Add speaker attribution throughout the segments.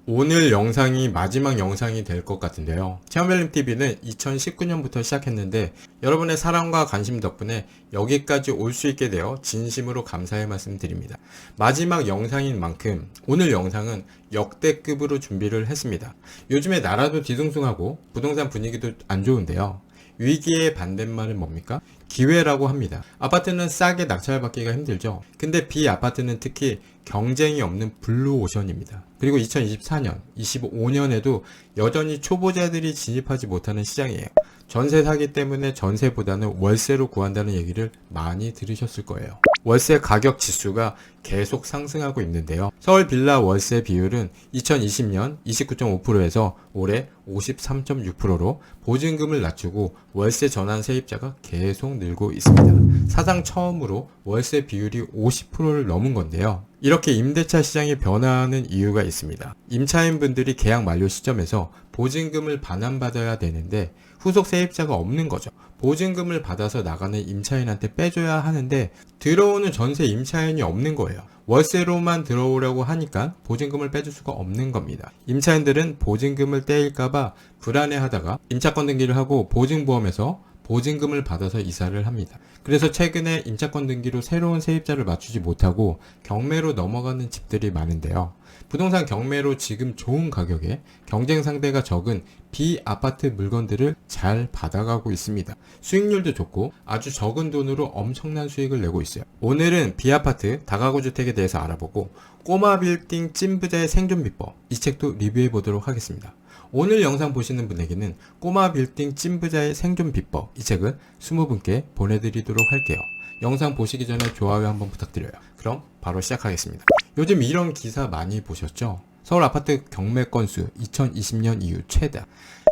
Speaker 1: 오늘 영상이 마지막 영상이 될 것 같은데요. 체험별님TV는 2019년부터 시작했는데 여러분의 사랑과 관심 덕분에 여기까지 올 수 있게 되어 진심으로 감사의 말씀 드립니다. 마지막 영상인 만큼 오늘 영상은 역대급으로 준비를 했습니다. 요즘에 나라도 뒤숭숭하고 부동산 분위기도 안 좋은데요. 위기의 반대말은 뭡니까? 기회라고 합니다. 아파트는 싸게 낙찰받기가 힘들죠. 근데 비아파트는 특히 경쟁이 없는 블루오션입니다. 그리고 2024년, 25년에도 여전히 초보자들이 진입하지 못하는 시장이에요. 전세 사기 때문에 전세보다는 월세로 구한다는 얘기를 많이 들으셨을 거예요. 월세 가격 지수가 계속 상승하고 있는데요. 서울 빌라 월세 비율은 2020년 29.5%에서 올해 53.6%로 보증금을 낮추고 월세 전환 세입자가 계속 늘고 있습니다. 사상 처음으로 월세 비율이 50%를 넘은 건데요. 이렇게 임대차 시장이 변화하는 이유가 있습니다. 임차인분들이 계약 만료 시점에서 보증금을 반환받아야 되는데 후속 세입자가 없는 거죠. 보증금을 받아서 나가는 임차인한테 빼줘야 하는데 들어오는 전세 임차인이 없는 거예요. 월세로만 들어오려고 하니까 보증금을 빼줄 수가 없는 겁니다. 임차인들은 보증금을 떼일까봐 불안해하다가 임차권 등기를 하고 보증보험에서 보증금을 받아서 이사를 합니다. 그래서 최근에 임차권 등기로 새로운 세입자를 맞추지 못하고 경매로 넘어가는 집들이 많은데요. 부동산 경매로 지금 좋은 가격에 경쟁 상대가 적은 비아파트 물건들을 잘 받아가고 있습니다. 수익률도 좋고 아주 적은 돈으로 엄청난 수익을 내고 있어요. 오늘은 비아파트 다가구 주택에 대해서 알아보고 꼬마 빌딩 찐부자의 생존 비법, 이 책도 리뷰해 보도록 하겠습니다. 오늘 영상 보시는 분에게는 꼬마 빌딩 찐부자의 생존 비법, 이 책을 20분께 보내드리도록 할게요. 영상 보시기 전에 좋아요 한번 부탁드려요. 그럼 바로 시작하겠습니다. 요즘 이런 기사 많이 보셨죠? 서울 아파트 경매 건수 2020년 이후 최다.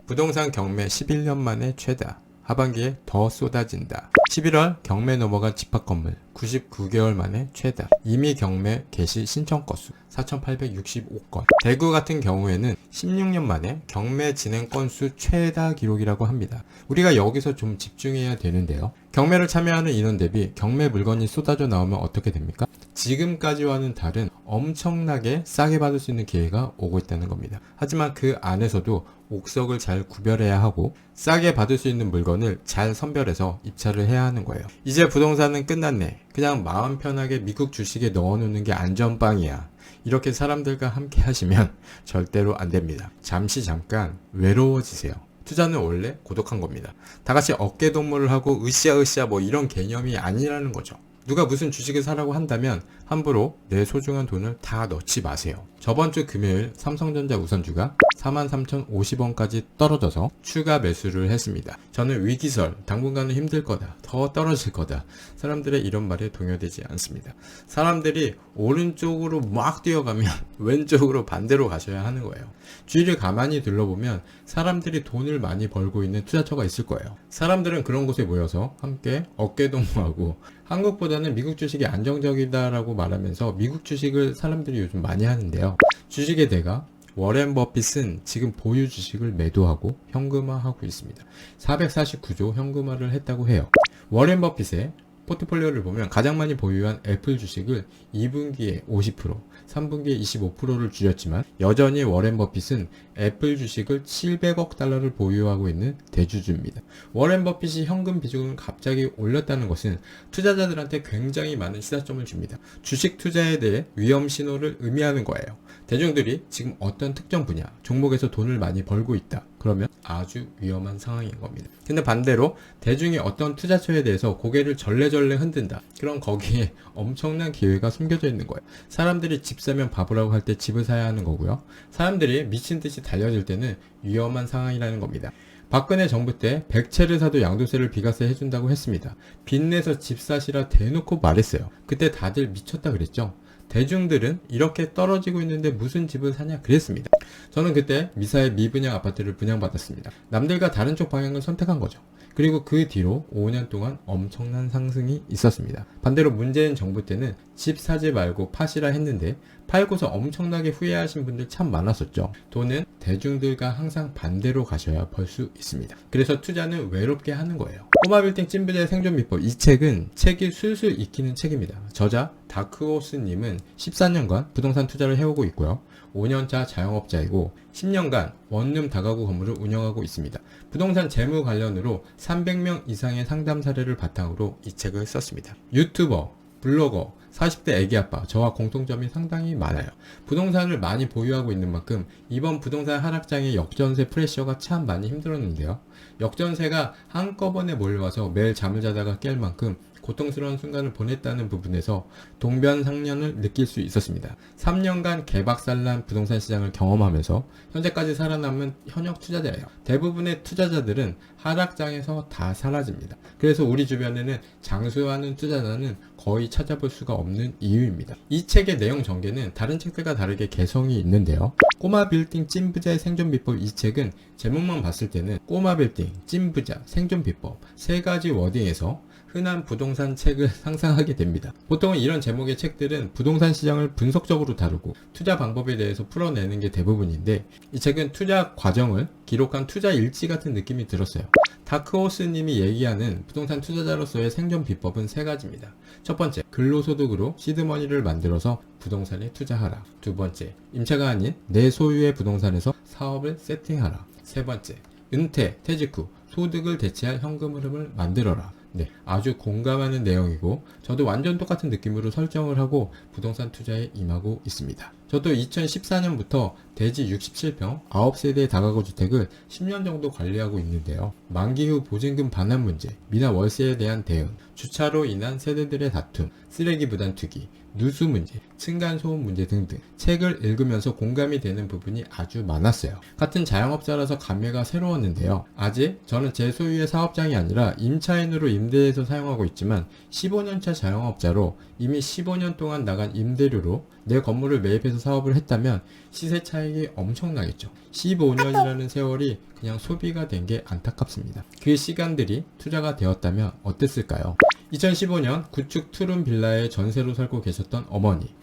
Speaker 1: 부동산 경매 11년 만에 최다. 하반기에 더 쏟아진다. 11월 경매 넘어간 집합 건물 99개월 만에 최다. 이미 경매 개시 신청 건수 4,865건. 대구 같은 경우에는 16년 만에 경매 진행 건수 최다 기록이라고 합니다. 우리가 여기서 좀 집중해야 되는데요. 경매를 참여하는 인원 대비 경매 물건이 쏟아져 나오면 어떻게 됩니까? 지금까지와는 다른 엄청나게 싸게 받을 수 있는 기회가 오고 있다는 겁니다. 하지만 그 안에서도 옥석을 잘 구별해야 하고 싸게 받을 수 있는 물건을 잘 선별해서 입찰을 해야 하는 거예요. 이제 부동산은 끝났네. 그냥 마음 편하게 미국 주식에 넣어놓는 게 안전빵이야. 이렇게 사람들과 함께 하시면 절대로 안 됩니다. 잠깐 외로워지세요. 투자는 원래 고독한 겁니다. 다 같이 어깨동무를 하고 으쌰으쌰 뭐 이런 개념이 아니라는 거죠. 누가 무슨 주식을 사라고 한다면 함부로 내 소중한 돈을 다 넣지 마세요. 저번 주 금요일 삼성전자 우선주가 43,050원까지 떨어져서 추가 매수를 했습니다. 저는 위기설, 당분간은 힘들 거다, 더 떨어질 거다, 사람들의 이런 말에 동요되지 않습니다. 사람들이 오른쪽으로 막 뛰어가면 왼쪽으로 반대로 가셔야 하는 거예요. 주위를 가만히 둘러보면 사람들이 돈을 많이 벌고 있는 투자처가 있을 거예요. 사람들은 그런 곳에 모여서 함께 어깨동무하고 한국보다는 미국 주식이 안정적이다라고 말하면서 미국 주식을 사람들이 요즘 많이 하는데요. 주식의 대가 워렌 버핏은 지금 보유 주식을 매도하고 현금화하고 있습니다. 449조 현금화를 했다고 해요. 워렌 버핏의 포트폴리오를 보면 가장 많이 보유한 애플 주식을 2분기에 50%, 3분기에 25%를 줄였지만 여전히 워렌 버핏은 애플 주식을 700억 달러를 보유하고 있는 대주주입니다. 워렌 버핏이 현금 비중을 갑자기 올렸다는 것은 투자자들한테 굉장히 많은 시사점을 줍니다. 주식 투자에 대해 위험 신호를 의미하는 거예요. 대중들이 지금 어떤 특정 분야, 종목에서 돈을 많이 벌고 있다. 그러면 아주 위험한 상황인 겁니다. 근데 반대로 대중이 어떤 투자처에 대해서 고개를 절레절레 흔든다. 그럼 거기에 엄청난 기회가 숨겨져 있는 거예요. 사람들이 집 사면 바보라고 할 때 집을 사야 하는 거고요. 사람들이 미친 듯이 달려들 때는 위험한 상황이라는 겁니다. 박근혜 정부 때 100채를 사도 양도세를 비과세 해준다고 했습니다. 빚내서 집 사시라 대놓고 말했어요. 그때 다들 미쳤다 그랬죠. 대중들은 이렇게 떨어지고 있는데 무슨 집을 사냐 그랬습니다. 저는 그때 미사의 미분양 아파트를 분양받았습니다. 남들과 다른 쪽 방향을 선택한 거죠. 그리고 그 뒤로 5년 동안 엄청난 상승이 있었습니다. 반대로 문재인 정부 때는 집 사지 말고 파시라 했는데 팔고서 엄청나게 후회하신 분들 참 많았었죠. 돈은 대중들과 항상 반대로 가셔야 벌 수 있습니다. 그래서 투자는 외롭게 하는 거예요. 꼬마빌딩 찐부자의 생존 비법, 이 책은 책이 술술 익히는 책입니다. 저자 다크호스님은 14년간 부동산 투자를 해오고 있고요. 5년차 자영업자이고 10년간 원룸 다가구 건물을 운영하고 있습니다. 부동산 재무 관련으로 300명 이상의 상담 사례를 바탕으로 이 책을 썼습니다. 유튜버, 블로거, 40대 애기아빠, 저와 공통점이 상당히 많아요. 부동산을 많이 보유하고 있는 만큼 이번 부동산 하락장의 역전세 프레셔가 참 많이 힘들었는데요. 역전세가 한꺼번에 몰려와서 매일 잠을 자다가 깰 만큼 고통스러운 순간을 보냈다는 부분에서 동변상련을 느낄 수 있었습니다. 3년간 개박살난 부동산 시장을 경험하면서 현재까지 살아남은 현역 투자자예요. 대부분의 투자자들은 하락장에서 다 사라집니다. 그래서 우리 주변에는 장수하는 투자자는 거의 찾아볼 수가 없는 이유입니다. 이 책의 내용 전개는 다른 책들과 다르게 개성이 있는데요. 꼬마 빌딩 찐부자의 생존 비법, 이 책은 제목만 봤을 때는 꼬마 빌딩, 찐부자, 생존 비법 세 가지 워딩에서 흔한 부동산 책을 상상하게 됩니다. 보통은 이런 제목의 책들은 부동산 시장을 분석적으로 다루고 투자 방법에 대해서 풀어내는 게 대부분인데, 이 책은 투자 과정을 기록한 투자 일지 같은 느낌이 들었어요. 다크호스님이 얘기하는 부동산 투자자로서의 생존 비법은 세 가지입니다. 첫 번째, 근로소득으로 시드머니를 만들어서 부동산에 투자하라. 두 번째, 임차가 아닌 내 소유의 부동산에서 사업을 세팅하라. 세 번째, 은퇴, 퇴직 후 소득을 대체할 현금 흐름을 만들어라. 네, 아주 공감하는 내용이고 저도 완전 똑같은 느낌으로 설정을 하고 부동산 투자에 임하고 있습니다. 저도 2014년부터 대지 67평 9세대 다가구 주택을 10년 정도 관리하고 있는데요. 만기 후 보증금 반환 문제, 미납 월세에 대한 대응, 주차로 인한 세대들의 다툼, 쓰레기 부담 투기, 누수 문제, 층간소음 문제 등등 책을 읽으면서 공감이 되는 부분이 아주 많았어요. 같은 자영업자라서 감회가 새로웠는데요. 아직 저는 제 소유의 사업장이 아니라 임차인으로 임대해서 사용하고 있지만 15년차 자영업자로 이미 15년 동안 나간 임대료로 내 건물을 매입해서 사업을 했다면 시세 차익이 엄청나겠죠. 15년이라는 세월이 그냥 소비가 된 게 안타깝습니다. 그 시간들이 투자가 되었다면 어땠을까요? 2015년 구축 투룸 빌라에 전세로 살고 계셨던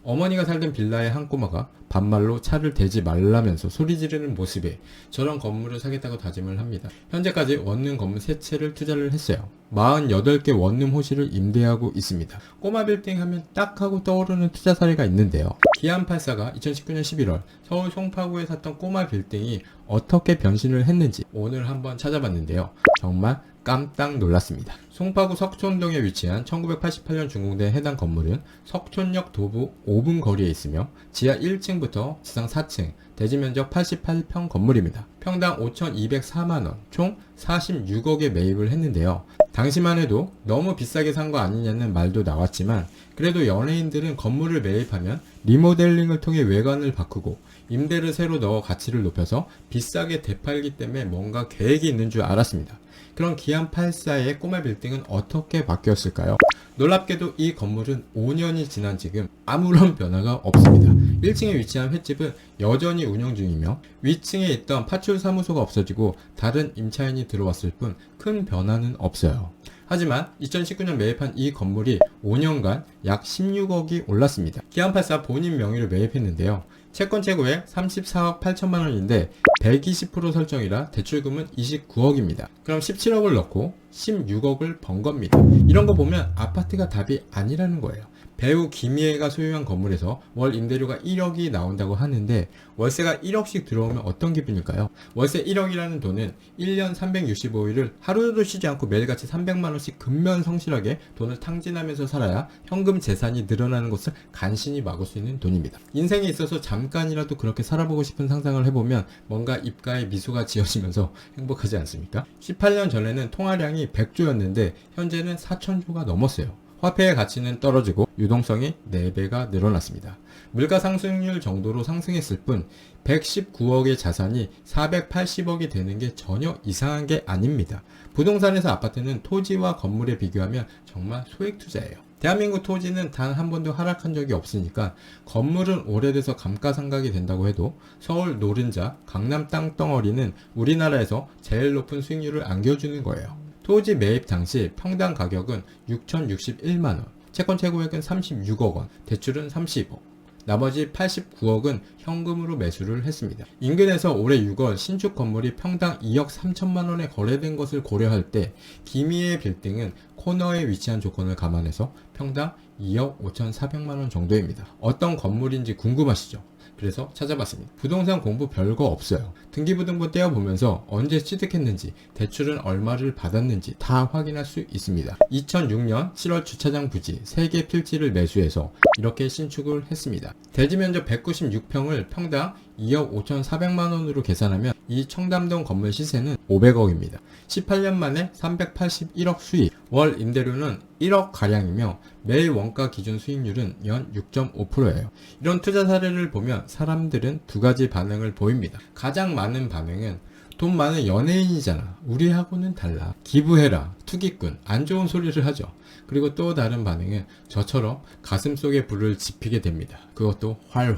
Speaker 1: 어머니가 살던 빌라의 한 꼬마가 반말로 차를 대지 말라면서 소리 지르는 모습에 저런 건물을 사겠다고 다짐을 합니다. 현재까지 원룸 건물 3채를 투자를 했어요. 48개 원룸 호실을 임대하고 있습니다. 꼬마 빌딩 하면 딱 하고 떠오르는 투자 사례가 있는데요. 기안84가 2019년 11월 서울 송파구에 샀던 꼬마 빌딩이 어떻게 변신을 했는지 오늘 한번 찾아봤는데요. 정말 깜짝 놀랐습니다. 송파구 석촌동에 위치한 1988년 준공된 해당 건물은 석촌역 도보 5분 거리에 있으며 지하 1층부터 지상 4층, 대지면적 88평 건물입니다. 평당 5,204만원, 총 46억에 매입을 했는데요. 당시만 해도 너무 비싸게 산 거 아니냐는 말도 나왔지만 그래도 연예인들은 건물을 매입하면 리모델링을 통해 외관을 바꾸고 임대를 새로 넣어 가치를 높여서 비싸게 되팔기 때문에 뭔가 계획이 있는 줄 알았습니다. 그럼 기안84의 꼬마 빌딩은 어떻게 바뀌었을까요? 놀랍게도 이 건물은 5년이 지난 지금 아무런 변화가 없습니다. 1층에 위치한 횟집은 여전히 운영 중이며 위층에 있던 파출 사무소가 없어지고 다른 임차인이 들어왔을 뿐 큰 변화는 없어요. 하지만 2019년 매입한 이 건물이 5년간 약 16억이 올랐습니다. 기안84 본인 명의로 매입했는데요. 채권 최고액 34억 8천만 원인데 120% 설정이라 대출금은 29억입니다. 그럼 17억을 넣고 16억을 번 겁니다. 이런 거 보면 아파트가 답이 아니라는 거예요. 배우 김희애가 소유한 건물에서 월 임대료가 1억이 나온다고 하는데 월세가 1억씩 들어오면 어떤 기분일까요? 월세 1억이라는 돈은 1년 365일을 하루도 쉬지 않고 매일같이 300만원씩 근면성실하게 돈을 탕진하면서 살아야 현금 재산이 늘어나는 것을 간신히 막을 수 있는 돈입니다. 인생에 있어서 잠깐이라도 그렇게 살아보고 싶은 상상을 해보면 뭔가 입가에 미소가 지어지면서 행복하지 않습니까? 18년 전에는 통화량이 100조였는데 현재는 4천조가 넘었어요. 화폐의 가치는 떨어지고 유동성이 4배가 늘어났습니다. 물가 상승률 정도로 상승했을 뿐 119억의 자산이 480억이 되는 게 전혀 이상한 게 아닙니다. 부동산에서 아파트는 토지와 건물에 비교하면 정말 소액 투자예요. 대한민국 토지는 단 한 번도 하락한 적이 없으니까 건물은 오래돼서 감가상각이 된다고 해도 서울 노른자, 강남 땅덩어리는 우리나라에서 제일 높은 수익률을 안겨주는 거예요. 토지 매입 당시 평당 가격은 6,061만원, 채권 최고액은 36억원, 대출은 30억. 나머지 89억은 현금으로 매수를 했습니다. 인근에서 올해 6월 신축 건물이 평당 2억 3천만 원에 거래된 것을 고려할 때 기미의 빌딩은 코너에 위치한 조건을 감안해서 평당 2억 5,400만 원 정도입니다. 어떤 건물인지 궁금하시죠? 그래서 찾아봤습니다. 부동산 공부 별거 없어요. 등기부등본 떼어보면서 언제 취득했는지, 대출은 얼마를 받았는지 다 확인할 수 있습니다. 2006년 7월 주차장 부지 3개 필지를 매수해서 이렇게 신축을 했습니다. 대지 면적 196평을 평당 2억 5,400만 원으로 계산하면 이 청담동 건물 시세는 500억입니다. 18년 만에 381억 수익, 월 임대료는 1억 가량이며 매일 원가 기준 수익률은 연 6.5%예요. 이런 투자 사례를 보면 사람들은 두 가지 반응을 보입니다. 가장 많은 반응은 돈 많은 연예인이잖아, 우리하고는 달라, 기부해라, 투기꾼, 안 좋은 소리를 하죠. 그리고 또 다른 반응은 저처럼 가슴속에 불을 지피게 됩니다. 그것도 활활.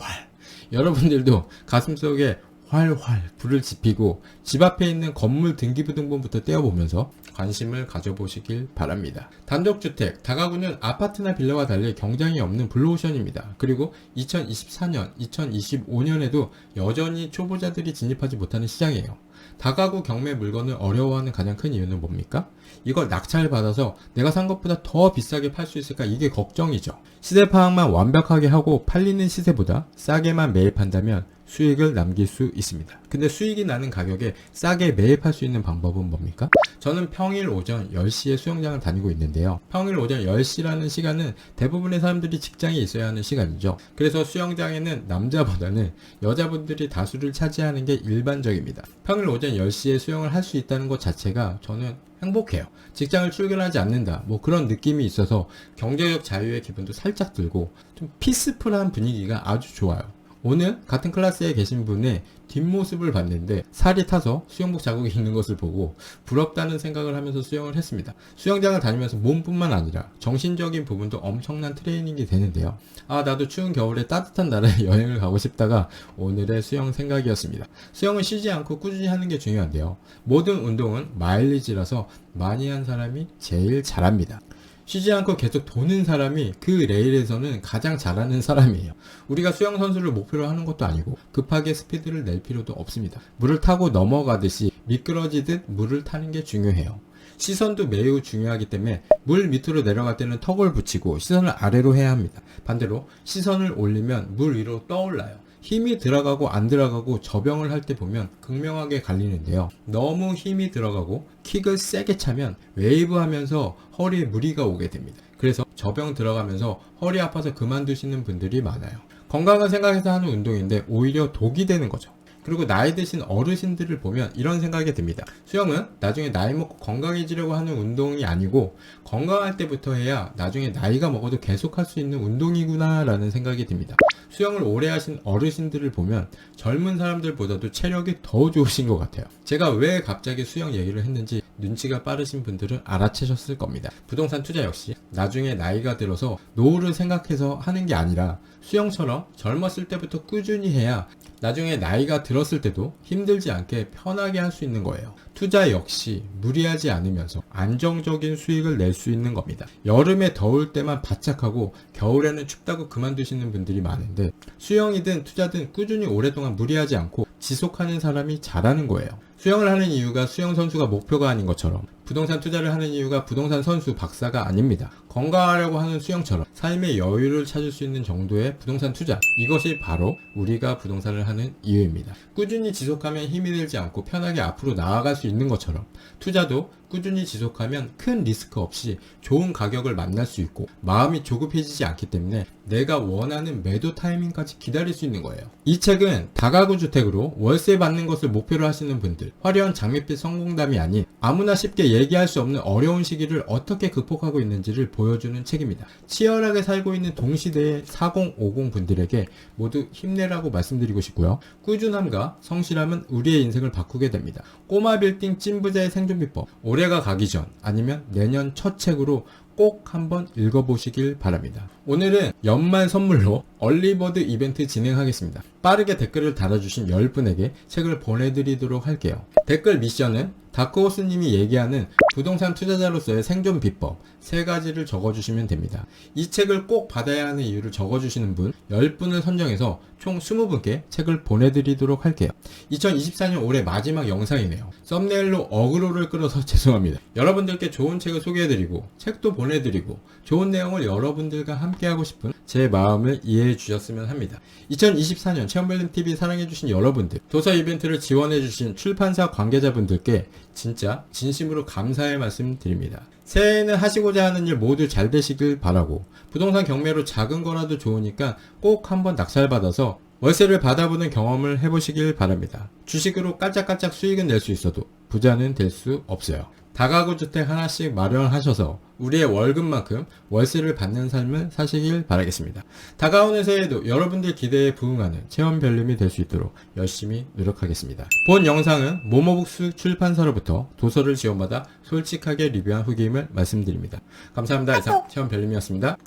Speaker 1: 여러분들도 가슴속에 활활 불을 지피고 집 앞에 있는 건물 등기부등본부터 떼어보면서 관심을 가져보시길 바랍니다. 단독주택, 다가구는 아파트나 빌라와 달리 경쟁이 없는 블루오션입니다. 그리고 2024년, 2025년에도 여전히 초보자들이 진입하지 못하는 시장이에요. 다가구 경매 물건을 어려워하는 가장 큰 이유는 뭡니까? 이걸 낙찰받아서 내가 산 것보다 더 비싸게 팔 수 있을까, 이게 걱정이죠. 시세 파악만 완벽하게 하고 팔리는 시세보다 싸게만 매입한다면 수익을 남길 수 있습니다. 근데 수익이 나는 가격에 싸게 매입할 수 있는 방법은 뭡니까? 저는 평일 오전 10시에 수영장을 다니고 있는데요. 평일 오전 10시라는 시간은 대부분의 사람들이 직장에 있어야 하는 시간이죠. 그래서 수영장에는 남자보다는 여자분들이 다수를 차지하는 게 일반적입니다. 평일 오전 10시에 수영을 할 수 있다는 것 자체가 저는 행복해요. 직장을 출근하지 않는다, 뭐 그런 느낌이 있어서 경제적 자유의 기분도 살짝 들고 좀 피스풀한 분위기가 아주 좋아요. 오늘 같은 클래스에 계신 분의 뒷모습을 봤는데 살이 타서 수영복 자국이 있는 것을 보고 부럽다는 생각을 하면서 수영을 했습니다. 수영장을 다니면서 몸뿐만 아니라 정신적인 부분도 엄청난 트레이닝이 되는데요. 나도 추운 겨울에 따뜻한 나라에 여행을 가고 싶다가 오늘의 수영 생각이었습니다. 수영은 쉬지 않고 꾸준히 하는 게 중요한데요. 모든 운동은 마일리지라서 많이 한 사람이 제일 잘합니다. 쉬지 않고 계속 도는 사람이 그 레일에서는 가장 잘하는 사람이에요. 우리가 수영 선수를 목표로 하는 것도 아니고 급하게 스피드를 낼 필요도 없습니다. 물을 타고 넘어가듯이 미끄러지듯 물을 타는 게 중요해요. 시선도 매우 중요하기 때문에 물 밑으로 내려갈 때는 턱을 붙이고 시선을 아래로 해야 합니다. 반대로 시선을 올리면 물 위로 떠올라요. 힘이 들어가고 안 들어가고 저병을 할 때 보면 극명하게 갈리는데요. 너무 힘이 들어가고 킥을 세게 차면 웨이브 하면서 허리에 무리가 오게 됩니다. 그래서 저병 들어가면서 허리 아파서 그만두시는 분들이 많아요. 건강을 생각해서 하는 운동인데 오히려 독이 되는 거죠. 그리고 나이 드신 어르신들을 보면 이런 생각이 듭니다. 수영은 나중에 나이 먹고 건강해지려고 하는 운동이 아니고 건강할 때부터 해야 나중에 나이가 먹어도 계속할 수 있는 운동이구나 라는 생각이 듭니다. 수영을 오래 하신 어르신들을 보면 젊은 사람들보다도 체력이 더 좋으신 것 같아요. 제가 왜 갑자기 수영 얘기를 했는지 눈치가 빠르신 분들은 알아채셨을 겁니다. 부동산 투자 역시 나중에 나이가 들어서 노후를 생각해서 하는 게 아니라 수영처럼 젊었을 때부터 꾸준히 해야 나중에 나이가 들었을 때도 힘들지 않게 편하게 할 수 있는 거예요. 투자 역시 무리하지 않으면서 안정적인 수익을 낼 수 있는 겁니다. 여름에 더울 때만 바짝하고 겨울에는 춥다고 그만두시는 분들이 많은데 수영이든 투자든 꾸준히 오랫동안 무리하지 않고 지속하는 사람이 잘하는 거예요. 수영을 하는 이유가 수영 선수가 목표가 아닌 것처럼 부동산 투자를 하는 이유가 부동산 선수 박사가 아닙니다. 건강하려고 하는 수영처럼 삶의 여유를 찾을 수 있는 정도의 부동산 투자, 이것이 바로 우리가 부동산을 하는 이유입니다. 꾸준히 지속하면 힘이 들지 않고 편하게 앞으로 나아갈 수 있는 것처럼 투자도 꾸준히 지속하면 큰 리스크 없이 좋은 가격을 만날 수 있고 마음이 조급해지지 않기 때문에 내가 원하는 매도 타이밍까지 기다릴 수 있는 거예요. 이 책은 다가구 주택으로 월세 받는 것을 목표로 하시는 분들, 화려한 장밋빛 성공담이 아닌 아무나 쉽게 얘기할 수 없는 어려운 시기를 어떻게 극복하고 있는지를 보여주는 책입니다. 치열하게 살고 있는 동시대의 4050 분들에게 모두 힘내라고 말씀드리고 싶고요. 꾸준함과 성실함은 우리의 인생을 바꾸게 됩니다. 꼬마 빌딩 찐부자의 생존 비법, 올해가 가기 전 아니면 내년 첫 책으로 꼭 한번 읽어보시길 바랍니다. 오늘은 연말 선물로 얼리버드 이벤트 진행하겠습니다. 빠르게 댓글을 달아주신 10분에게 책을 보내드리도록 할게요. 댓글 미션은 다크호스님이 얘기하는 부동산 투자자로서의 생존 비법 3가지를 적어주시면 됩니다. 이 책을 꼭 받아야 하는 이유를 적어주시는 분 10분을 선정해서 총 20분께 책을 보내드리도록 할게요. 2024년 올해 마지막 영상이네요. 썸네일로 어그로를 끌어서 죄송합니다. 여러분들께 좋은 책을 소개해드리고 책도 보내드리고 좋은 내용을 여러분들과 함께하고 싶은 제 마음을 이해해 주셨으면 합니다. 2024년 체험별님TV 사랑해주신 여러분들, 도서 이벤트를 지원해주신 출판사 관계자분들께 진짜 진심으로 감사의 말씀 드립니다. 새해에는 하시고자 하는 일 모두 잘 되시길 바라고, 부동산 경매로 작은 거라도 좋으니까 꼭 한번 낙찰받아서 월세를 받아보는 경험을 해보시길 바랍니다. 주식으로 깔짝깔짝 수익은 낼 수 있어도 부자는 될 수 없어요. 다가구 주택 하나씩 마련하셔서 우리의 월급만큼 월세를 받는 삶을 사시길 바라겠습니다. 다가오는 새해에도 여러분들 기대에 부응하는 체험별님이 될 수 있도록 열심히 노력하겠습니다. 본 영상은 모모북스 출판사로부터 도서를 지원받아 솔직하게 리뷰한 후기임을 말씀드립니다. 감사합니다. 이상 체험별님이었습니다.